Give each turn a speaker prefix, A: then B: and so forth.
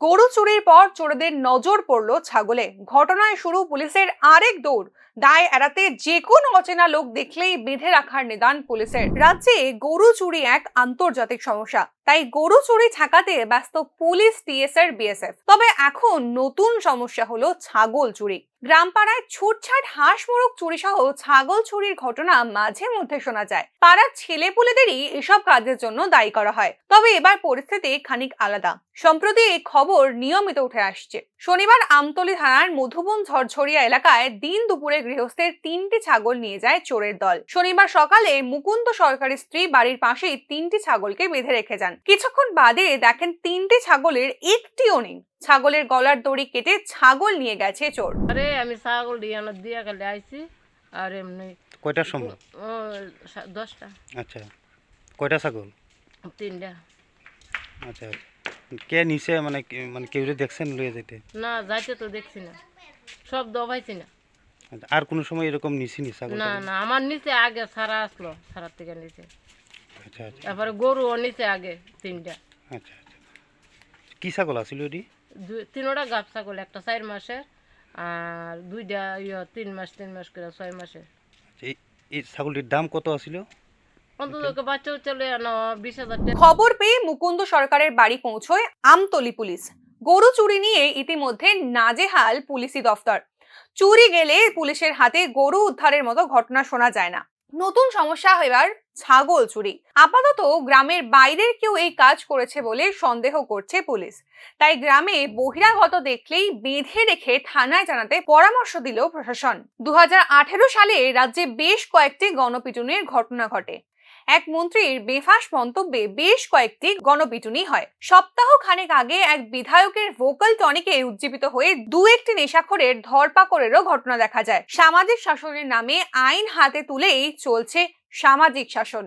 A: গরু চুরির পর চোরদের নজর পড়ল ছাগলে। ঘটনায় শুরু পুলিশের আরেক দৌড়। দায় এড়াতে যে কোনো অচেনা লোক দেখলেই বেঁধে রাখার নিদান পুলিশের। রাজ্যে গরু চুরি এক আন্তর্জাতিক সমস্যা, তাই গরু চুরি ঠেকাতে ব্যস্ত পুলিশ, টিএসআর, বিএসএফ। তবে এখন নতুন সমস্যা হলো ছাগল চুরি। গ্রামপাড়ায় ছুটছাট হাঁস মোরগ চুরি সহ ছাগল চুরির ঘটনা মাঝে মধ্যে শোনা যায়। পাড়ার ছেলেপুলেদেরই এসব কাজের জন্য দায়ী করা হয়। তবে এবার পরিস্থিতি খানিক আলাদা। সম্প্রতি এই খবর নিয়মিত উঠে আসছে। শনিবার আমতলী থানার মধুবন ঝরঝরিয়া এলাকায় দিন দুপুরে গৃহস্থের 3টি ছাগল নিয়ে যায় চোরের দল। শনিবার সকালে মুকুন্দ সরকারের স্ত্রী বাড়ির পাশেই 3টি ছাগলকে বেঁধে রেখে যান। কিছুক্ষণ বাদে দেখেন 3টি ছাগলের একটিও নেই। ছাগলের গলার দড়ি কেটে ছাগল নিয়ে গেছে চোর।
B: আরে আমি ছাগল দিয়া গেলে আইছি। আর এমনি
C: কয়টার সময়?
B: 10টা।
C: আচ্ছা, কয়টা ছাগল?
B: 3টা।
C: আচ্ছা, কে নিচে মানে মানে কেউ দেখছেন লয়ে যেতে?
B: না, যাইতে তো দেখছি না, সব দবাইছি না।
C: আচ্ছা, আর কোনো সময় এরকম নিছি ছাগল?
B: না না, আমার নিচে আগে সারা আসলো, সারার থেকে নিচে।
C: আচ্ছা আচ্ছা,
B: তারপরে গরুও নিচে আগে 3টা।
C: আচ্ছা আচ্ছা, কি ছাগল আছিল এটি?
B: 3টা গাব ছাগল, একটা 4 মাসের আর 2টা 3 মাস করে 6 মাসের।
C: আচ্ছা, এই ছাগলটির দাম কত আছিল?
B: অন্তত বাচ্চাও চলে 20,000 টাকা।
A: খবর পেয়ে মুকুন্দ সরকারের বাড়ি পৌঁছয় আমতলী পুলিশ। গরু চুরি নিয়ে ইতিমধ্যে নাজেহাল পুলিশি দফতর। চুরি গেলে পুলিশের হাতে গরু উদ্ধারের মতো ঘটনা শোনা যায় না। নতুন সমস্যা এবার ছাগল চুরি। আপাতত গ্রামের বাইরের কেউ এই কাজ করেছে বলে সন্দেহ করছে পুলিশ। তাই গ্রামে বহিরাগত দেখলেই বেঁধে রেখে থানায় জানাতে পরামর্শ দিল প্রশাসন। 2018 সালে রাজ্যে বেশ কয়েকটি গণপিটুনির ঘটনা ঘটে। এক মন্ত্রীর বেফাঁস মন্তব্যে বেশ কয়েকটি গণপিটুনি হয়। সপ্তাহ খানেক আগে এক বিধায়কের ভোকাল টনিকে উজ্জীবিত হয়ে 2-1টি নেশাখোরের ধরপাকড়েরও ঘটনা দেখা যায়। সামাজিক শাসনের নামে আইন হাতে তুলেই চলছে সামাজিক শাসন।